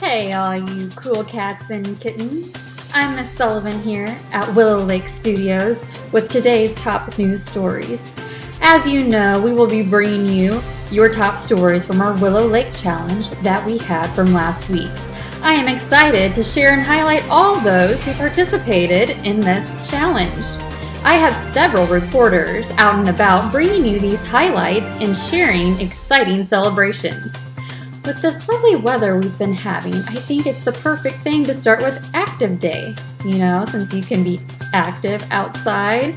Hey, all you cool cats and kittens. I'm Miss Sullivan here at Willow Lake Studios with today's top news stories. As you know, we will be bringing you your top stories from our Willow Lake Challenge that we had from last week. I am excited to share and highlight all those who participated in this challenge. I have several reporters out and about bringing you these highlights and sharing exciting celebrations. With this lovely weather we've been having, I think it's the perfect thing to start with Active Day, since you can be active outside.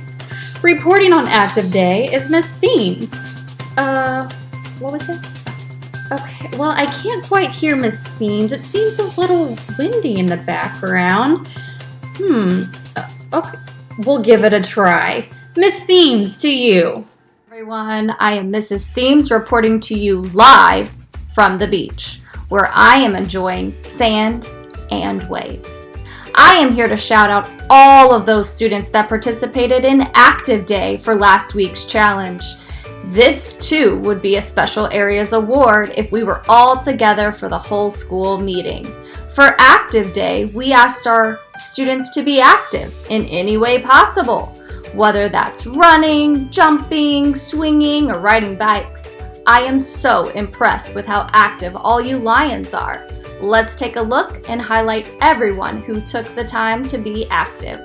Reporting on Active Day is Miss Themes. What was that? Okay, well, I can't quite hear Miss Themes. It seems a little windy in the background. Okay, we'll give it a try. Miss Themes, to you. Everyone, I am Mrs. Themes reporting to you live from the beach, where I am enjoying sand and waves. I am here to shout out all of those students that participated in Active Day for last week's challenge. This too would be a Special Areas Award if we were all together for the whole school meeting. For Active Day, we asked our students to be active in any way possible, whether that's running, jumping, swinging, or riding bikes. I am so impressed with how active all you Lions are. Let's take a look and highlight everyone who took the time to be active.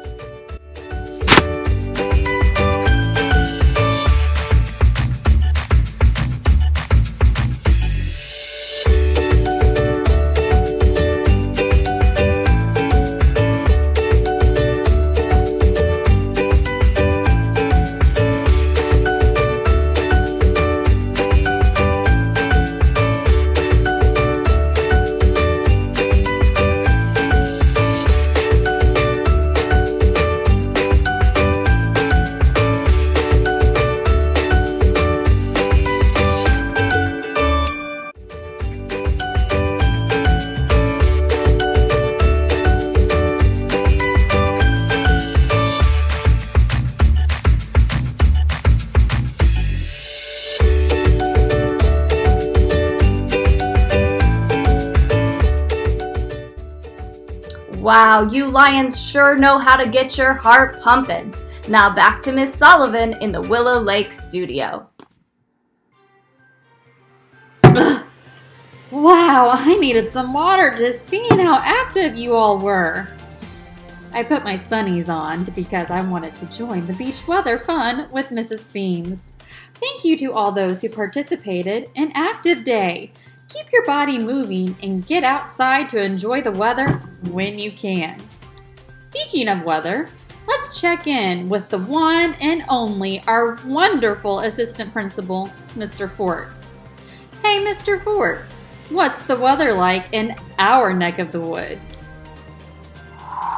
Wow, you Lions sure know how to get your heart pumping. Now back to Miss Sullivan in the Willow Lake studio. Wow, I needed some water just seeing how active you all were. I put my sunnies on because I wanted to join the beach weather fun with Mrs. Themes. Thank you to all those who participated in Active Day. Keep your body moving and get outside to enjoy the weather when you can. Speaking of weather, let's check in with the one and only, our wonderful assistant principal, Mr. Fort. Hey, Mr. Fort, what's the weather like in our neck of the woods?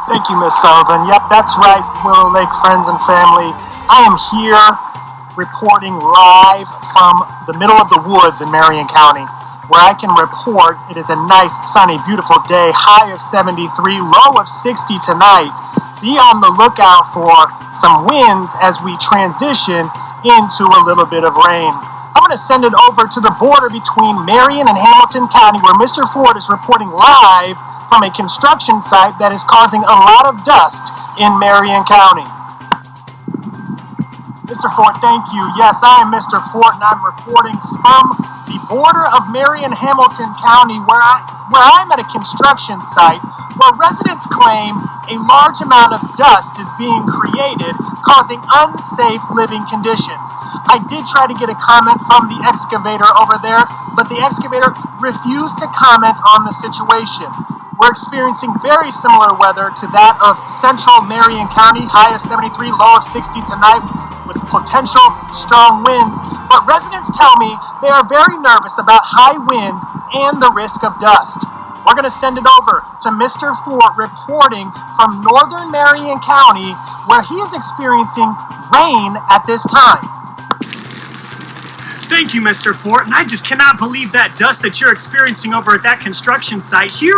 Thank you, Miss Sullivan. Yep, that's right, Willow Lake friends and family. I am here reporting live from the middle of the woods in Marion County, where I can report it is a nice, sunny, beautiful day, high of 73, low of 60 tonight. Be on the lookout for some winds as we transition into a little bit of rain. I'm going to send it over to the border between Marion and Hamilton County, where Mr. Ford is reporting live from a construction site that is causing a lot of dust in Marion County. Mr. Fort, thank you. Yes, I am Mr. Fort, and I'm reporting from the border of Marion, Hamilton County, where I'm at a construction site where residents claim a large amount of dust is being created, causing unsafe living conditions. I did try to get a comment from the excavator over there, but the excavator refused to comment on the situation. We're experiencing very similar weather to that of central Marion County, high of 73, low of 60 tonight, with potential strong winds. But residents tell me they are very nervous about high winds and the risk of dust. We're going to send it over to Mr. Fort reporting from northern Marion County, where he is experiencing rain at this time. Thank you, Mr. Fort, and I just cannot believe that dust that you're experiencing over at that construction site. Here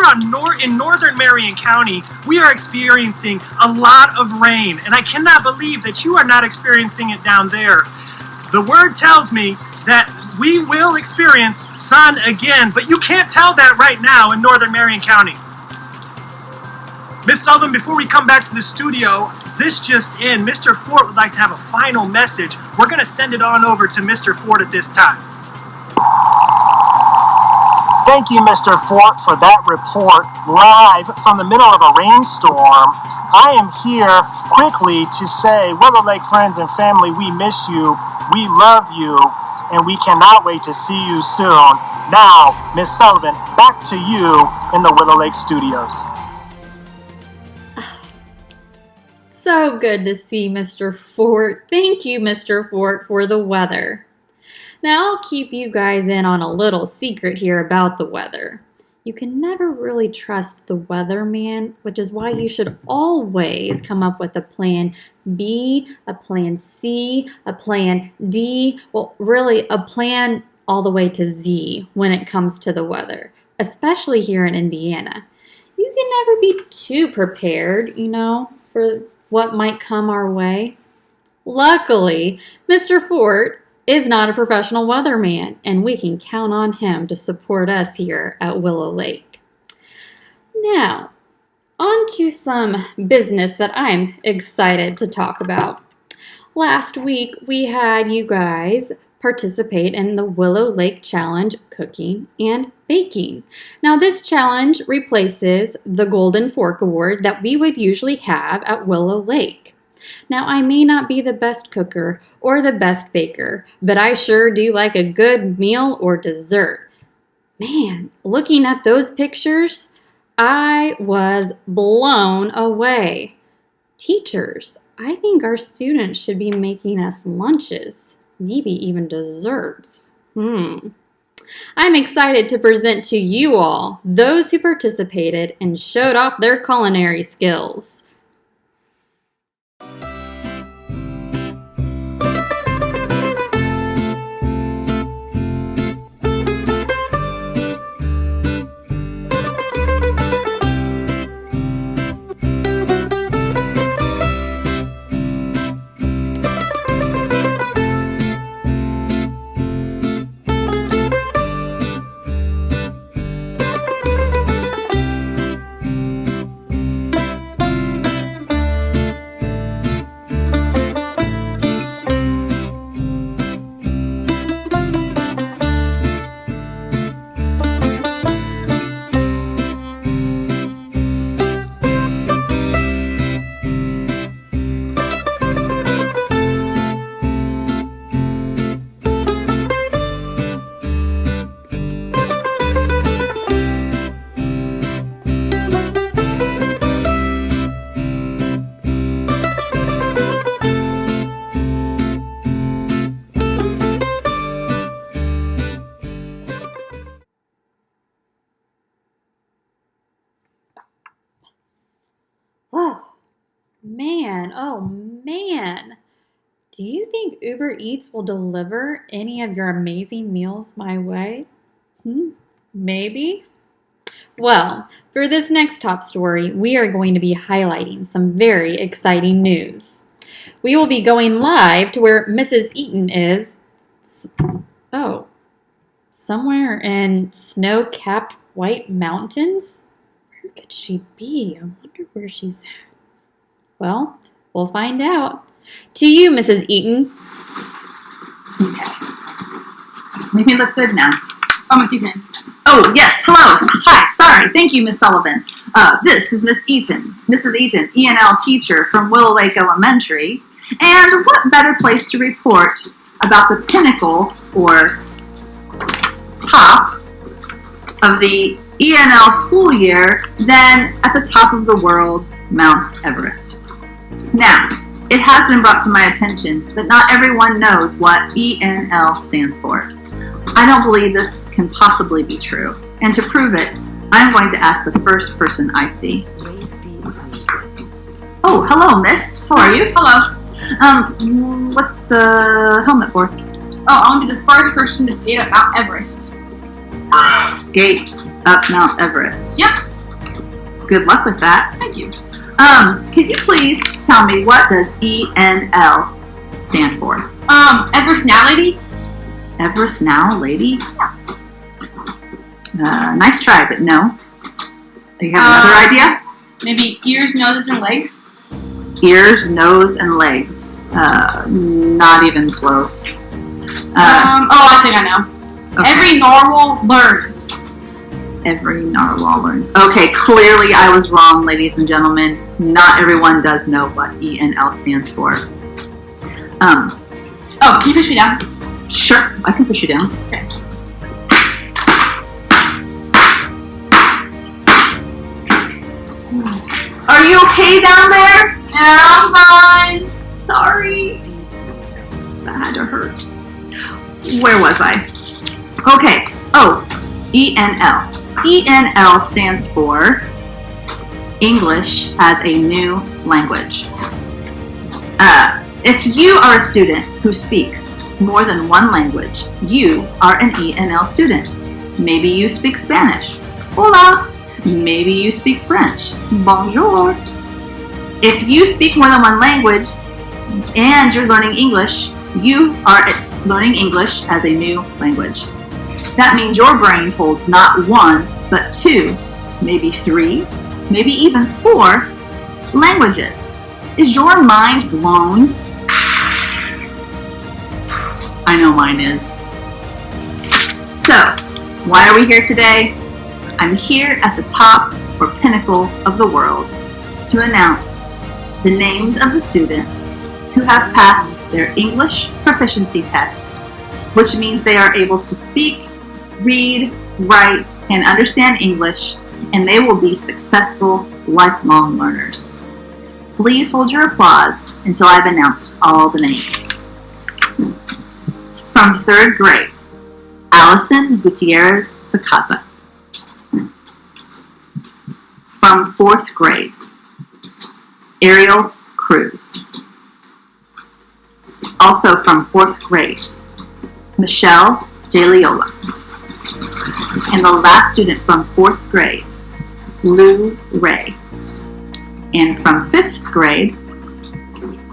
in northern Marion County, we are experiencing a lot of rain, and I cannot believe that you are not experiencing it down there. The word tells me that we will experience sun again, but you can't tell that right now in northern Marion County. Miss Sullivan, before we come back to the studio, this just in, Mr. Fort would like to have a final message. We're going to send it on over to Mr. Fort at this time. Thank you, Mr. Fort, for that report live from the middle of a rainstorm. I am here quickly to say, Willow Lake friends and family, we miss you, we love you, and we cannot wait to see you soon. Now, Miss Sullivan, back to you in the Willow Lake studios. So good to see Mr. Fort. Thank you, Mr. Fort, for the weather. Now I'll keep you guys in on a little secret here about the weather. You can never really trust the weatherman, which is why you should always come up with a plan B, a plan C, a plan D, well, really a plan all the way to Z when it comes to the weather, especially here in Indiana. You can never be too prepared, for what might come our way. Luckily, Mr. Fort is not a professional weatherman, and we can count on him to support us here at Willow Lake. Now, on to some business that I'm excited to talk about. Last week, we had you guys participate in the Willow Lake Challenge Cooking and Baking. Now, this challenge replaces the Golden Fork Award that we would usually have at Willow Lake. Now, I may not be the best cooker or the best baker, but I sure do like a good meal or dessert. Man, looking at those pictures, I was blown away. Teachers, I think our students should be making us lunches, maybe even desserts. I'm excited to present to you all those who participated and showed off their culinary skills. Oh man. Do you think Uber Eats will deliver any of your amazing meals my way? Maybe? Well, for this next top story, we are going to be highlighting some very exciting news. We will be going live to where Mrs. Eaton is. Somewhere in snow-capped white mountains? Where could she be? I wonder where she's at. Well, we'll find out. To you, Mrs. Eaton. Okay. Make me look good now. Oh, Miss Eaton. Oh, yes. Hello. Hi. Sorry. Thank you, Miss Sullivan. This is Miss Eaton. Mrs. Eaton, E&L teacher from Willow Lake Elementary. And what better place to report about the pinnacle or top of the E&L school year than at the top of the world, Mount Everest. Now, it has been brought to my attention that not everyone knows what E&L stands for. I don't believe this can possibly be true. And to prove it, I'm going to ask the first person I see. Oh, hello, miss. How are you? Hello. What's the helmet for? Oh, I want to be the first person to skate up Mount Everest. Skate up Mount Everest. Yep. Good luck with that. Thank you. Can you please tell me what does E&L stand for? Everest Now Lady? Everest now, lady? Nice try, but no. Do you have another idea? Maybe ears, noses, and legs? Ears, nose, and legs. Not even close. I think I know. Okay. Every narwhal learns. Every narwhal learns. Okay, clearly I was wrong, ladies and gentlemen. Not everyone does know what ENL stands for. Can you push me down? Sure, I can push you down. Okay. Are you okay down there? Yeah, I'm fine. Sorry. That had to hurt. Where was I? Okay. Oh, ENL. ENL stands for English as a New Language. If you are a student who speaks more than one language, you are an ENL student. Maybe you speak Spanish. Hola. Maybe you speak French. Bonjour. If you speak more than one language and you're learning English, you are learning English as a new language. That means your brain holds not one, but two, maybe three, maybe even four languages. Is your mind blown? I know mine is. So, why are we here today? I'm here at the top or pinnacle of the world to announce the names of the students who have passed their English proficiency test, which means they are able to speak, read, write, and understand English, and they will be successful lifelong learners. Please hold your applause until I've announced all the names. From 3rd grade, Allison Gutierrez Sacasa. From 4th grade, Ariel Cruz. Also from 4th grade, Michelle Jaliola. And the last student from 4th grade, Lou Ray. And from 5th grade,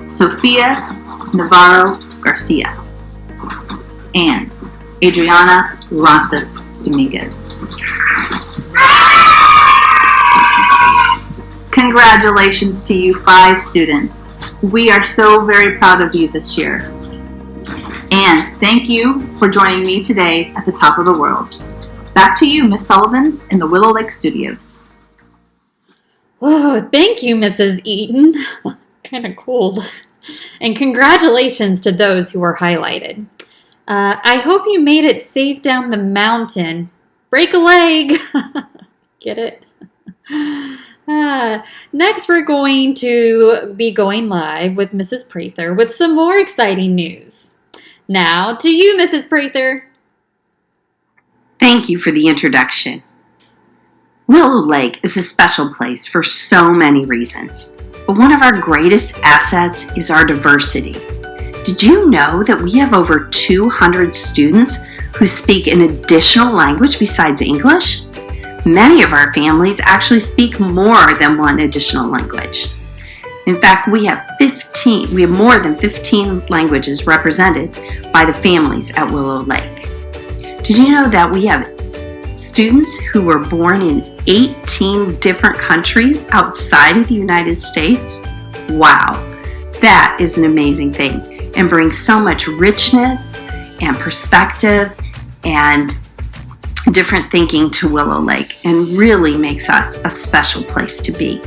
Sofia Navarro Garcia. And Adriana Lances Dominguez. Congratulations to you 5 students. We are so very proud of you this year. And thank you for joining me today at the top of the world. Back to you, Miss Sullivan, in the Willow Lake Studios. Oh, thank you, Mrs. Eaton. Kind of cold. And congratulations to those who were highlighted. I hope you made it safe down the mountain. Break a leg. Get it? Next, we're going to be going live with Mrs. Prather with some more exciting news. Now, to you, Mrs. Prather. Thank you for the introduction. Willow Lake is a special place for so many reasons, but one of our greatest assets is our diversity. Did you know that we have over 200 students who speak an additional language besides English? Many of our families actually speak more than one additional language. In fact, we have more than 15 languages represented by the families at Willow Lake. Did you know that we have students who were born in 18 different countries outside of the United States? Wow, that is an amazing thing and brings so much richness and perspective and different thinking to Willow Lake and really makes us a special place to be.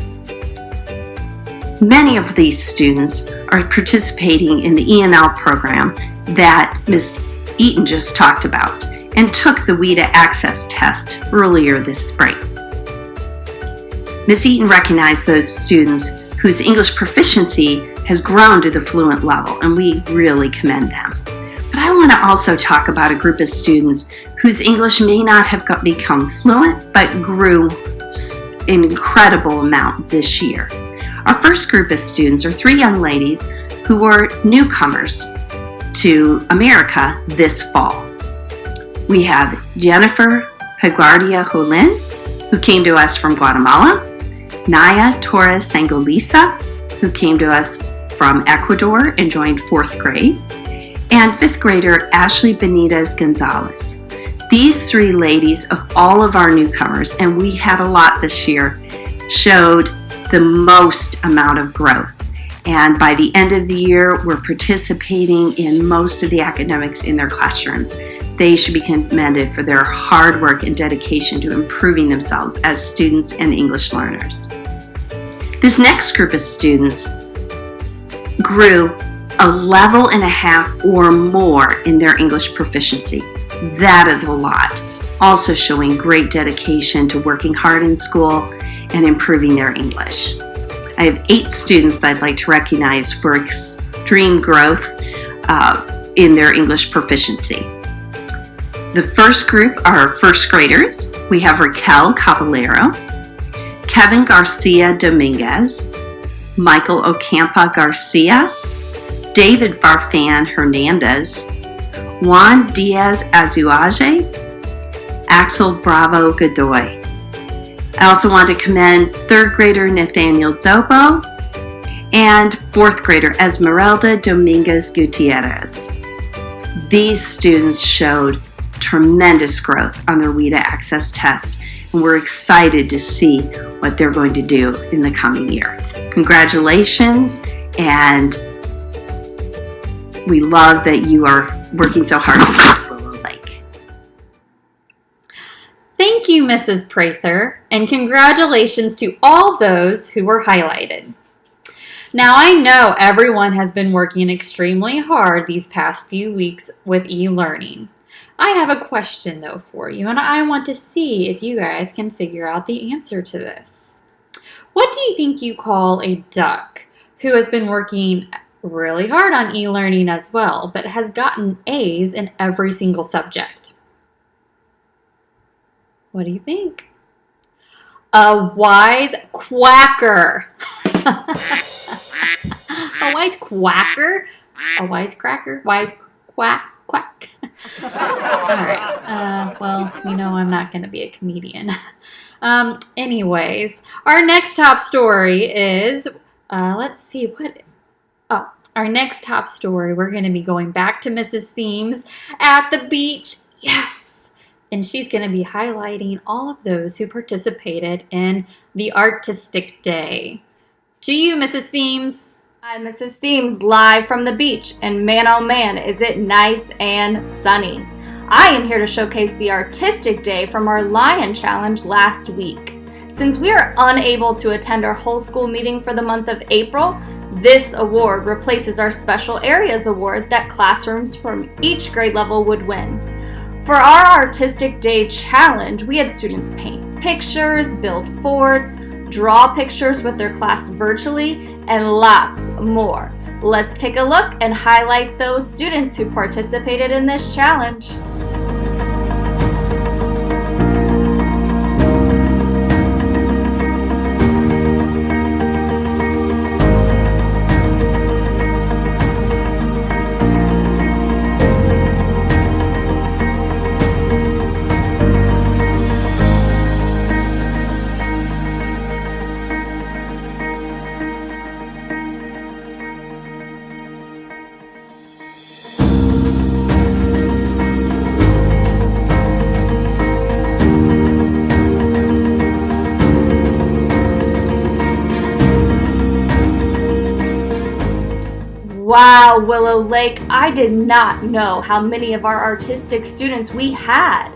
Many of these students are participating in the ENL program that Ms. Eaton just talked about and took the WIDA Access test earlier this spring. Ms. Eaton recognized those students whose English proficiency has grown to the fluent level, and we really commend them. But I want to also talk about a group of students whose English may not have become fluent, but grew an incredible amount this year. Our first group of students are 3 young ladies who were newcomers to America this fall. We have Jennifer Haguardia Holin, who came to us from Guatemala, Naya Torres Sangolisa, who came to us from Ecuador and joined 4th grade, and 5th grader Ashley Benitez Gonzalez. These 3 ladies, of all of our newcomers, and we had a lot this year, showed the most amount of growth. And by the end of the year, we're participating in most of the academics in their classrooms. They should be commended for their hard work and dedication to improving themselves as students and English learners. This next group of students grew a level and a half or more in their English proficiency. That is a lot. Also showing great dedication to working hard in school and improving their English. I have 8 students I'd like to recognize for extreme growth in their English proficiency. The first group are 1st graders. We have Raquel Caballero, Kevin Garcia Dominguez, Michael Ocampa Garcia, David Farfan Hernandez, Juan Diaz Azuaje, Axel Bravo Godoy. I also want to commend 3rd grader Nathaniel Zobo and 4th grader Esmeralda Dominguez Gutierrez. These students showed tremendous growth on their WIDA Access test, and we're excited to see what they're going to do in the coming year. Congratulations, and we love that you are working so hard on Willow Lake. Thank you, Mrs. Prather, and congratulations to all those who were highlighted. Now, I know everyone has been working extremely hard these past few weeks with e-learning. I have a question, though, for you, and I want to see if you guys can figure out the answer to this. What do you think you call a duck who has been working really hard on e-learning as well, but has gotten A's in every single subject? What do you think? A wise quacker. A wise quacker? A wise cracker? Wise quack? Quack. All right. Well, you know I'm not going to be a comedian. Anyways, our next top story is, let's see, our next top story, we're going to be going back to Mrs. Themes at the beach. Yes! And she's going to be highlighting all of those who participated in the Artistic Day. To you, Mrs. Themes. I'm Mrs. Themes, live from the beach, and man oh man, is it nice and sunny. I am here to showcase the Artistic Day from our Lion Challenge last week. Since we are unable to attend our whole school meeting for the month of April, this award replaces our Special Areas Award that classrooms from each grade level would win. For our Artistic Day Challenge, we had students paint pictures, build forts, draw pictures with their class virtually, and lots more. Let's take a look and highlight those students who participated in this challenge. Wow, Willow Lake, I did not know how many of our artistic students we had.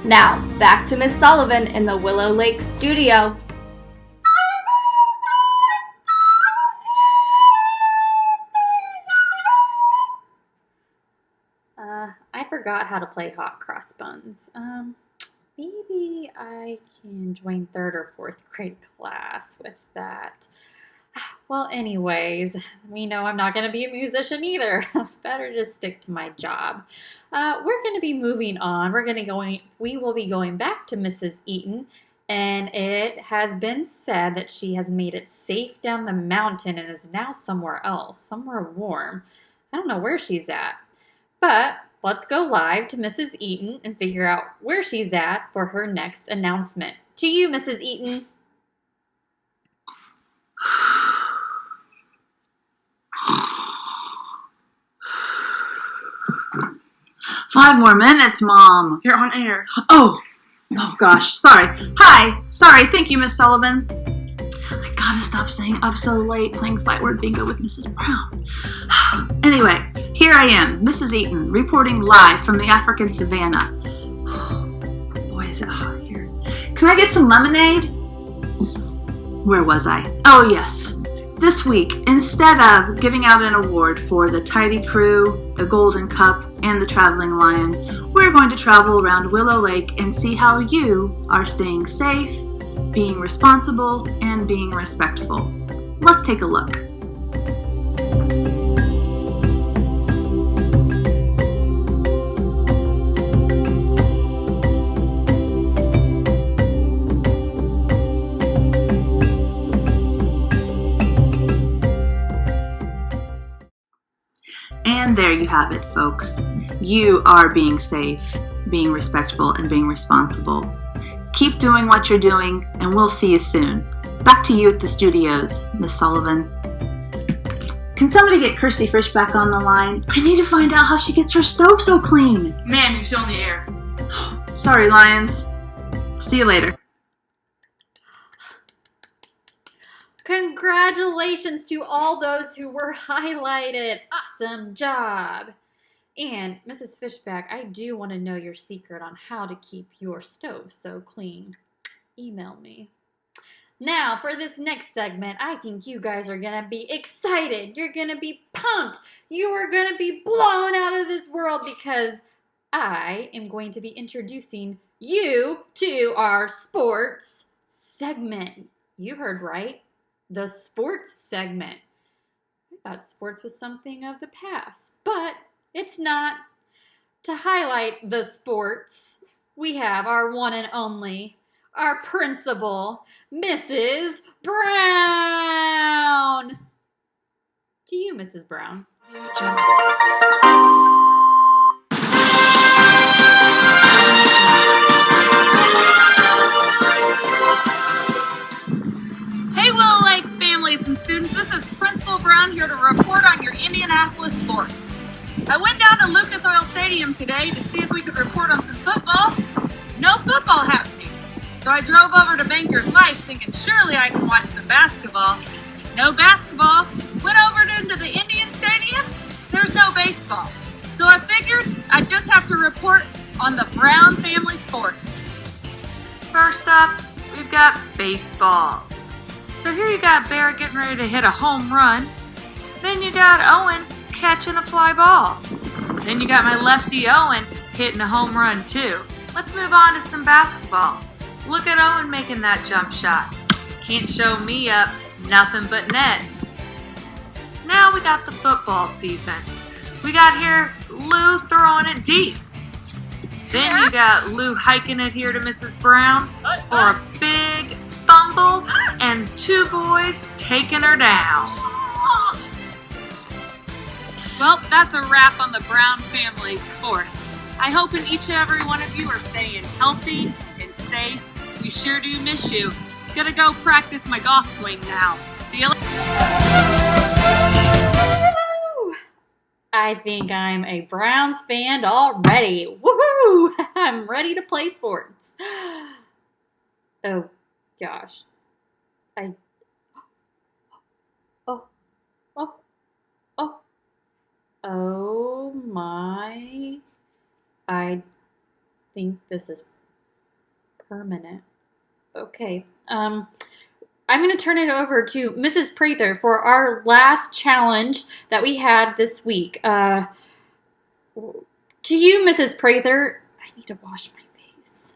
Now, back to Miss Sullivan in the Willow Lake studio. I forgot how to play Hot Crossbuns. Maybe I can join 3rd or 4th grade class with that. Well, anyways, we know I'm not going to be a musician either. Better just stick to my job. We're going to be moving on. We will be going back to Mrs. Eaton, and it has been said that she has made it safe down the mountain and is now somewhere else, somewhere warm. I don't know where she's at. But let's go live to Mrs. Eaton and figure out where she's at for her next announcement. To you, Mrs. Eaton. 5 more minutes, Mom. You're on air. Oh gosh, sorry. Hi, sorry, thank you, Miss Sullivan. I gotta stop staying up so late playing sight word bingo with Mrs. Brown. Anyway, here I am, Mrs. Eaton, reporting live from the African savannah. Boy, is it hot here. Can I get some lemonade? Where was I? Oh, yes. This week, instead of giving out an award for the Tidy Crew, the Golden Cup, and the Traveling Lion, we're going to travel around Willow Lake and see how you are staying safe, being responsible, and being respectful. Let's take a look. And there you have it, folks. You are being safe, being respectful, and being responsible. Keep doing what you're doing, and we'll see you soon. Back to you at the studios, Miss Sullivan. Can somebody get Kirsty Fish back on the line? I need to find out how she gets her stove so clean. Man, you're still on the air. Sorry, Lions. See you later. Congratulations to all those who were highlighted. Awesome job. And Mrs. Fishback, I do want to know your secret on how to keep your stove so clean. Email me. Now, for this next segment, I think you guys are going to be excited. You're going to be pumped. You are going to be blown out of this world because I am going to be introducing you to our sports segment. You heard right. The sports segment. I thought sports was something of the past, but it's not. To highlight the sports, we have our one and only, our principal, Mrs. Brown. To you, Mrs. Brown. Hey, Willow Lake families and students, this is Principal Brown here to report on your Indianapolis sports. I went down to Lucas Oil Stadium today to see if we could report on some football. No football happening. So I drove over to Banker's Life thinking surely I can watch the basketball. No basketball. Went over into the Indian Stadium. There's no baseball. So I figured I'd just have to report on the Brown family sports. First up, we've got baseball. So here you got Barrett getting ready to hit a home run. Then you got Owen catching a fly ball. Then you got my lefty Owen hitting a home run too. Let's move on to some basketball. Look at Owen making that jump shot. Can't show me up, nothing but net. Now we got the football season. We got here Lou throwing it deep. Then you got Lou hiking it here to Mrs. Brown for a big fumble and 2 boys taking her down. Well, that's a wrap on the Brown family sports. I hope each and every one of you are staying healthy and safe. We sure do miss you. Gotta go practice my golf swing now. See you later. I think I'm a Browns fan already. Woohoo! I'm ready to play sports. Oh, gosh. Oh my. I think this is permanent. Okay. I'm going to turn it over to Mrs. Prather for our last challenge that we had this week. To you, Mrs. Prather, I need to wash my face.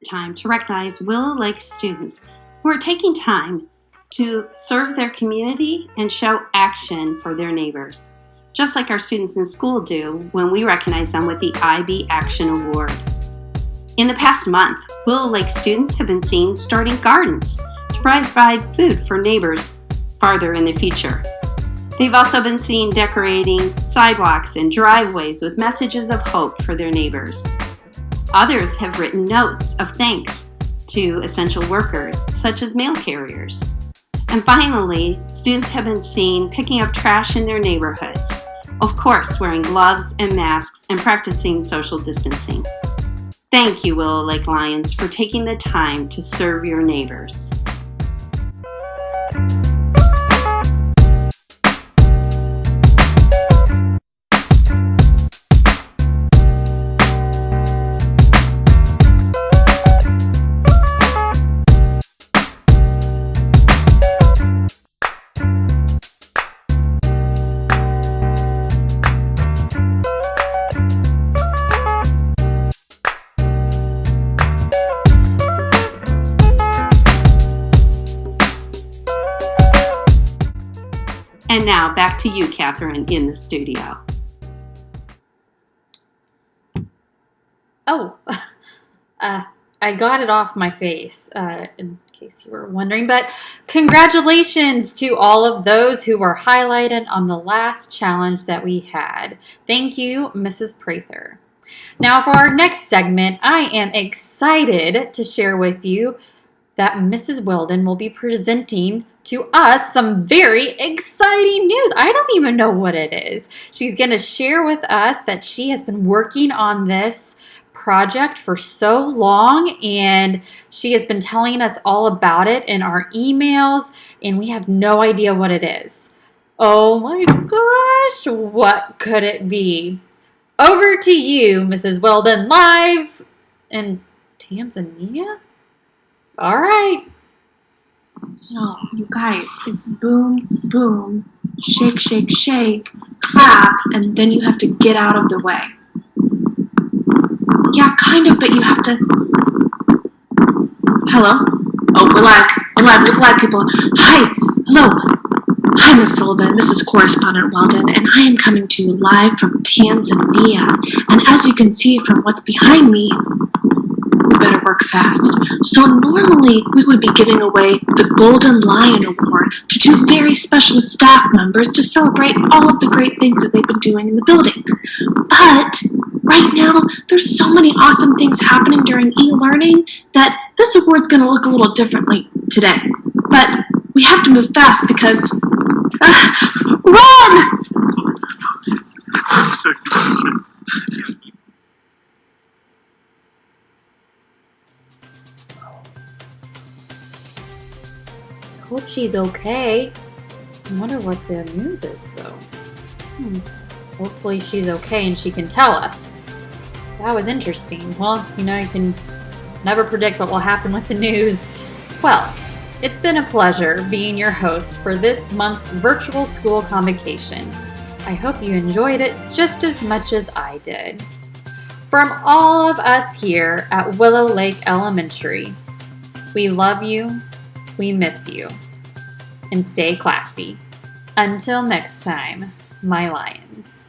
Time to recognize Willow Lake students who are taking time to serve their community and show action for their neighbors, just like our students in school do when we recognize them with the IB Action Award. In the past month, Willow Lake students have been seen starting gardens to provide food for neighbors farther in the future. They've also been seen decorating sidewalks and driveways with messages of hope for their neighbors. Others have written notes of thanks to essential workers, such as mail carriers. And finally, students have been seen picking up trash in their neighborhoods Of course, wearing gloves and masks and practicing social distancing. Thank you, Willow Lake Lions, for taking the time to serve your neighbors. And now back to you, Catherine, in the studio. Oh, I got it off my face, in case you were wondering. But congratulations to all of those who were highlighted on the last challenge that we had. Thank you, Mrs. Prather. Now, for our next segment, I am excited to share with you that Mrs. Weldon will be presenting to us some very exciting news. I don't even know what it is. She's going to share with us that she has been working on this project for so long, and she has been telling us all about it in our emails, and we have no idea what it is. Oh my gosh, what could it be? Over to you, Mrs. Weldon, live in Tanzania? All right. No, you guys, it's boom, boom, shake, shake, shake, clap, and then you have to get out of the way. Yeah, kind of, but you have to... Hello? Oh, we're live, people. Hi, hello. Hi, Miss Sullivan. This is Correspondent Weldon, and I am coming to you live from Tanzania. And as you can see from what's behind me, we better work fast. So normally we would be giving away the Golden Lion Award to two very special staff members to celebrate all of the great things that they've been doing in the building. But right now, there's so many awesome things happening during e-learning that this award's going to look a little differently today. But we have to move fast because... run! I hope she's okay. I wonder what the news is, though. Hopefully she's okay and she can tell us. That was interesting. Well, you can never predict what will happen with the news. Well, it's been a pleasure being your host for this month's virtual school convocation. I hope you enjoyed it just as much as I did. From all of us here at Willow Lake Elementary, we love you, we miss you, and stay classy. Until next time, my lions.